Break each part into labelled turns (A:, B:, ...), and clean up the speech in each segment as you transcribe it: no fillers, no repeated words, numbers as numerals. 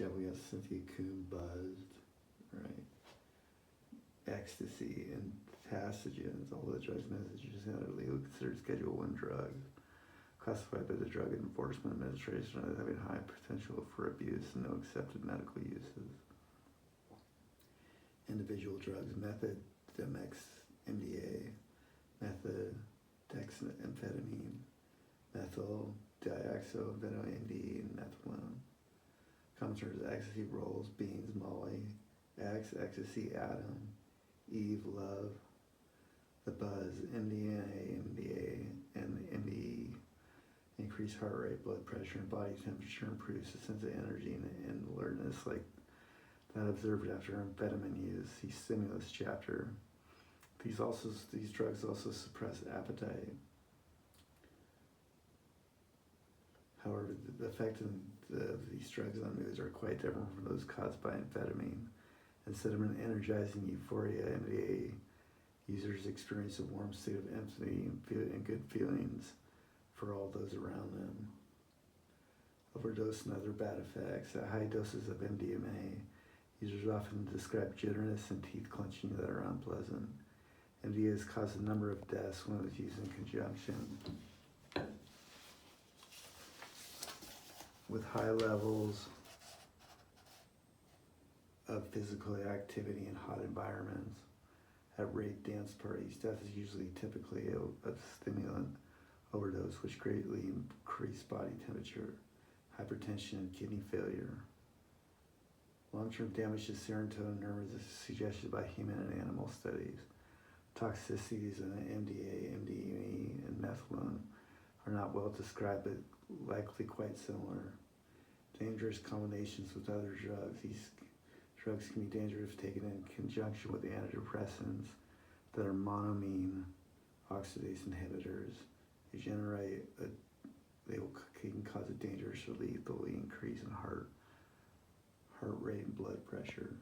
A: Yeah, we got Cynthia Kuhn buzzed, right? Ecstasy and passages, all the drugs messages are legally considered Schedule 1 drugs, classified by the Drug Enforcement Administration as having high potential for abuse and no accepted medical uses. Individual drugs, methamphetamine, MDA, methamphetamine, methyl dioxyphenone, MD, and methylone. Common terms: ecstasy rolls, beans, molly, ecstasy, atom, Eve, love, the buzz, MDMA, MDA, and MDE. Increased heart rate, blood pressure, and body temperature improves a sense of energy and alertness like that observed after amphetamine use. See stimulus chapter. These drugs also suppress appetite. However, the effect of these drugs on moods are quite different from those caused by amphetamine. Instead of an energizing euphoria, MDA users experience a warm state of empathy and good feelings for all those around them. Overdose and other bad effects. At high doses of MDMA, users often describe jitteriness and teeth clenching that are unpleasant. MDA has caused a number of deaths when it was used in conjunction with high levels of physical activity in hot environments. At rave dance parties, death is typically a stimulant overdose, which greatly increase body temperature, hypertension, and kidney failure. Long-term damage to serotonin nerves is suggested by human and animal studies. Toxicities in MDA, MDME, and methylone are not well described, but likely quite similar. Dangerous combinations with other drugs. These drugs can be dangerous if taken in conjunction with antidepressants that are monoamine oxidase inhibitors. They can cause a dangerous or lethally increase in heart rate and blood pressure.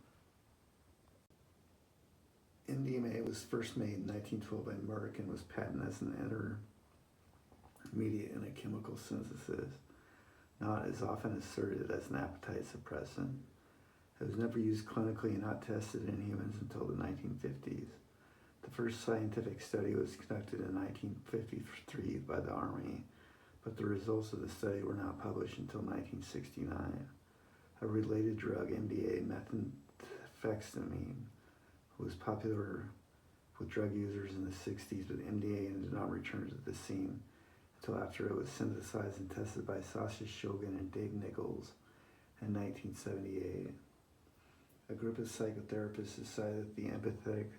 A: MDMA was first made in 1912 by Merck and was patented as an intermediate in a chemical synthesis, not as often asserted as an appetite suppressant. It was never used clinically and not tested in humans until the 1950s. The first scientific study was conducted in 1953 by the Army, but the results of the study were not published until 1969. A related drug, MDA, methamphetamine, was popular with drug users in the 60s, but MDA did not return to the scene until after it was synthesized and tested by Sasha Shogun and Dave Nichols in 1978. A group of psychotherapists decided that the empathetic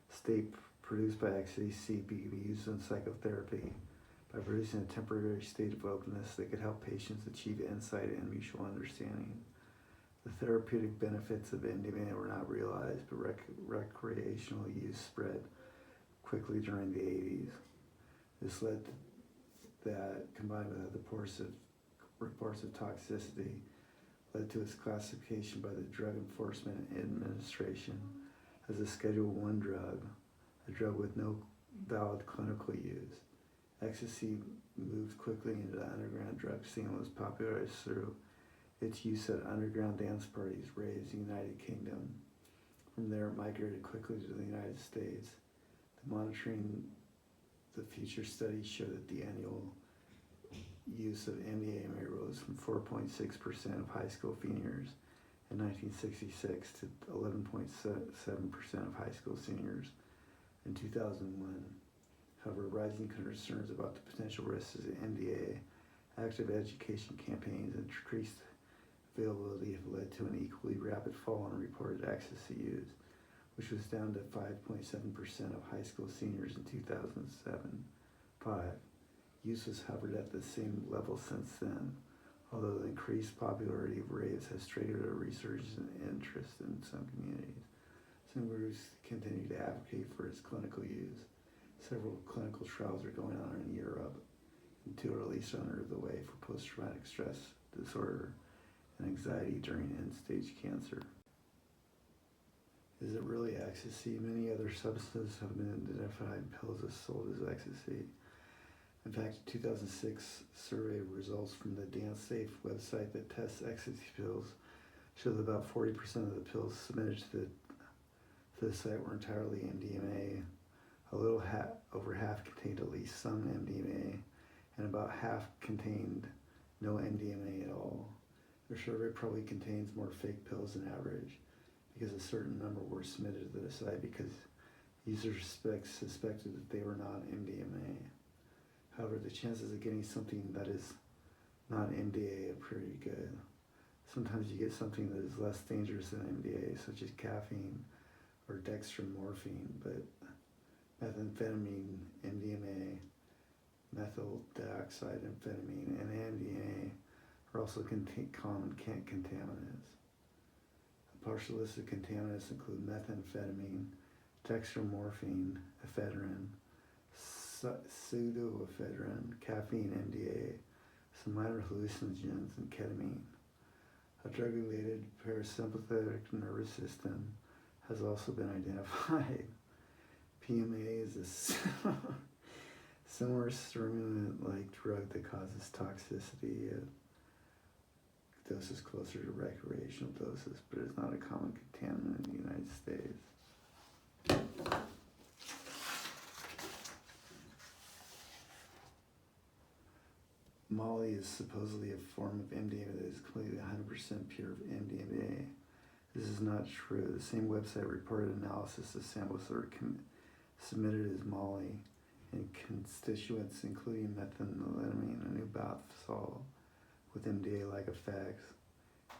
A: state produced by ecstasy be used in psychotherapy by producing a temporary state of openness that could help patients achieve insight and mutual understanding. The therapeutic benefits of MDMA were not realized, but recreational use spread quickly during the 80s. This led to that, combined with other reports of toxicity, led to its classification by the Drug Enforcement Administration as a Schedule 1 drug, a drug with no valid clinical use. Ecstasy moved quickly into the underground drug scene and was popularized through its use at underground dance parties, raves, in the United Kingdom. From there, it migrated quickly to the United States. Monitoring the future studies showed that the annual use of MDMA rose from 4.6% of high school seniors in 1966 to 11.7% of high school seniors in 2001. However, rising concerns about the potential risks of MDA, active education campaigns, and increased availability have led to an equally rapid fall in reported ecstasy use, which was down to 5.7% of high school seniors in 2007-5. Use has hovered at the same level since then, although the increased popularity of raves has triggered a resurgence in interest in some communities. Some groups continue to advocate for its clinical use. Several clinical trials are going on in Europe, and 2 are at least under the way for post-traumatic stress disorder and anxiety during end-stage cancer. Is it really ecstasy? Many other substances have been identified in pills as sold as ecstasy. In fact, a 2006 survey results from the DanceSafe website that tests ecstasy pills showed that about 40% of the pills submitted to the site were entirely MDMA. A little over half contained at least some MDMA, and about half contained no MDMA at all. Their survey probably contains more fake pills than average, because a certain number were submitted to the site because users suspected that they were not MDMA. However, the chances of getting something that is not MDA are pretty good. Sometimes you get something that is less dangerous than MDA, such as caffeine or dextromorphine, but methamphetamine, MDMA, methyl dioxide amphetamine, and MDMA are also common contaminants. A partial list of contaminants include methamphetamine, dextromorphine, ephedrine, pseudoephedrine, caffeine, MDA, some minor hallucinogens, and ketamine. A drug-related parasympathetic nervous system has also been identified. PMA is a similar stimulant-like drug that causes toxicity at doses closer to recreational doses, but is not a common contaminant in the United States. Molly is supposedly a form of MDMA that is completely 100% pure MDMA. This is not true. The same website reported analysis of samples that were submitted as Molly and constituents including methamphetamine and nubafsol with MDA-like effects.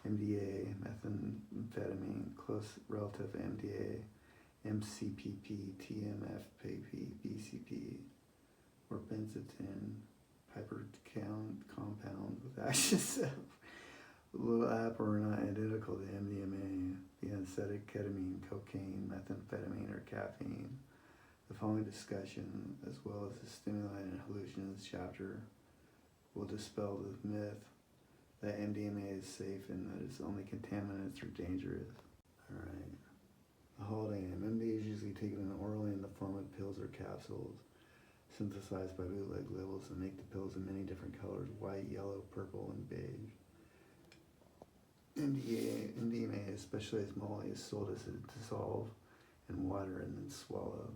A: MDA, methamphetamine, close relative MDA, MCPP, TMFPP, BCP, or benzotin, hypercount compound with actions of low app or not identical to MDMA, the anesthetic, ketamine, cocaine, methamphetamine, or caffeine. The following discussion, as well as the stimulant and hallucinogens chapter, will dispel the myth that MDMA is safe and that its only contaminants are dangerous. Alright. The holiday name. MDMA is usually taken orally in the form of pills or capsules, synthesized by bootleg labels that make the pills in many different colors: white, yellow, purple, and beige. MDMA, especially as Molly, is sold as a dissolve in water and then swallowed.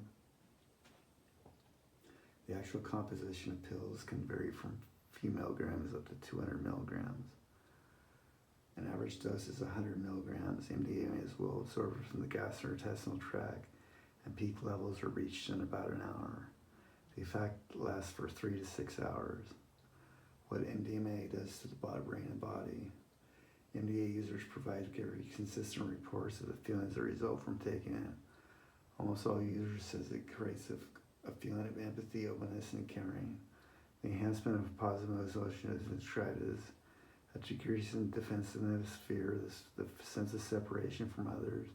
A: The actual composition of pills can vary from a few milligrams up to 200 milligrams. An average dose is 100 milligrams. MDMA is well absorbed from the gastrointestinal tract, and peak levels are reached in about an hour. The effect lasts for 3 to 6 hours. What MDMA does to the brain and body. MDA users provide very consistent reports of the feelings that result from taking it. Almost all users says it creates a feeling of empathy, openness, and caring. The enhancement of positive emotion is described as a decrease in defensiveness, fear, the sense of separation from others,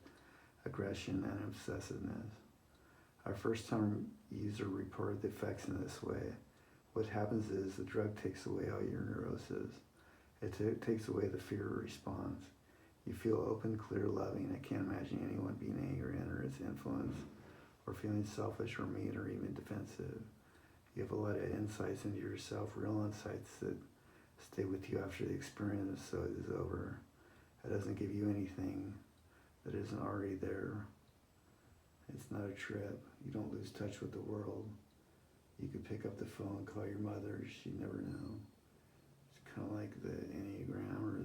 A: aggression, and obsessiveness. Our first-time user reported the effects in this way. What happens is the drug takes away all your neuroses. It takes away the fear response. You feel open, clear, loving. I can't imagine anyone being angry under its influence or feeling selfish or mean or even defensive. You have a lot of insights into yourself, real insights that stay with you after the experience, so it is over. It doesn't give you anything that isn't already there. It's not a trip. You don't lose touch with the world. You could pick up the phone, call your mother. She'd never know. It's kind of like the Enneagram or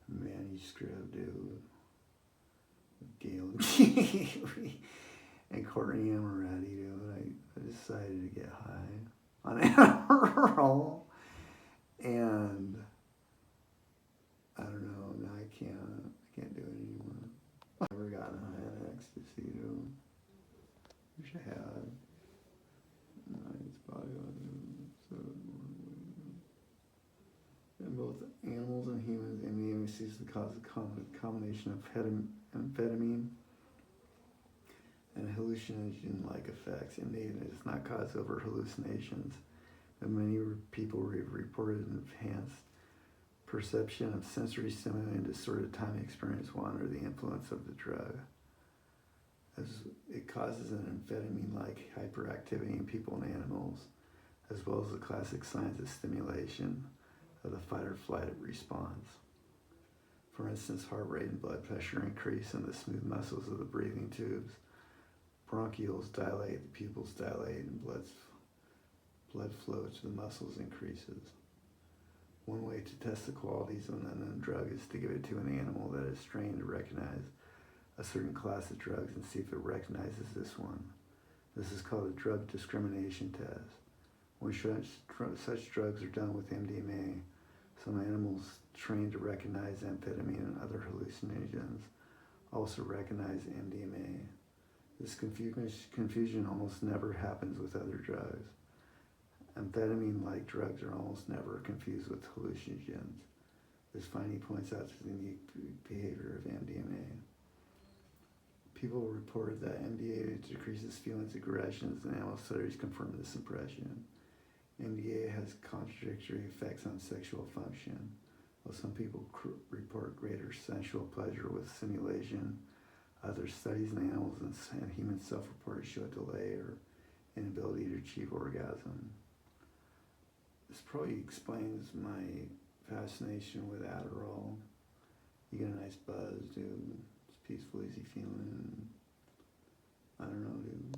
A: the manuscript, dude. Gail and Courtney Amoretti, dude. I decided to get high on Adderall, and I don't know. Now I can't do it anymore. I've never gotten high on ecstasy, dude. Wish I had. It's probably so. In both animals and humans, MDMA seems to cause a combination of amphetamine and hallucinogen-like effects. MDMA does not cause over hallucinations, but many people reported enhanced perception of sensory stimuli and distorted time experience while under the influence of the drug. As it causes an amphetamine-like hyperactivity in people and animals, as well as the classic signs of stimulation of the fight or flight response. For instance, heart rate and blood pressure increase in the smooth muscles of the breathing tubes. Bronchioles dilate, the pupils dilate, and blood flow to the muscles increases. One way to test the qualities of an unknown drug is to give it to an animal that is trained to recognize a certain class of drugs and see if it recognizes this one. This is called a drug discrimination test. When such drugs are done with MDMA, some animals trained to recognize amphetamine and other hallucinogens also recognize MDMA. This confusion almost never happens with other drugs. Amphetamine-like drugs are almost never confused with hallucinogens. This finding points out to the unique behavior of MDMA. People reported that MDMA decreases feelings of aggressions, and animal studies confirm this impression. MDMA has contradictory effects on sexual function. While some people report greater sensual pleasure with stimulation, other studies in animals and humans self-reported show a delay or inability to achieve orgasm. This probably explains my fascination with Adderall. You get a nice buzz, dude. It's peaceful, easy feeling. I don't know, dude.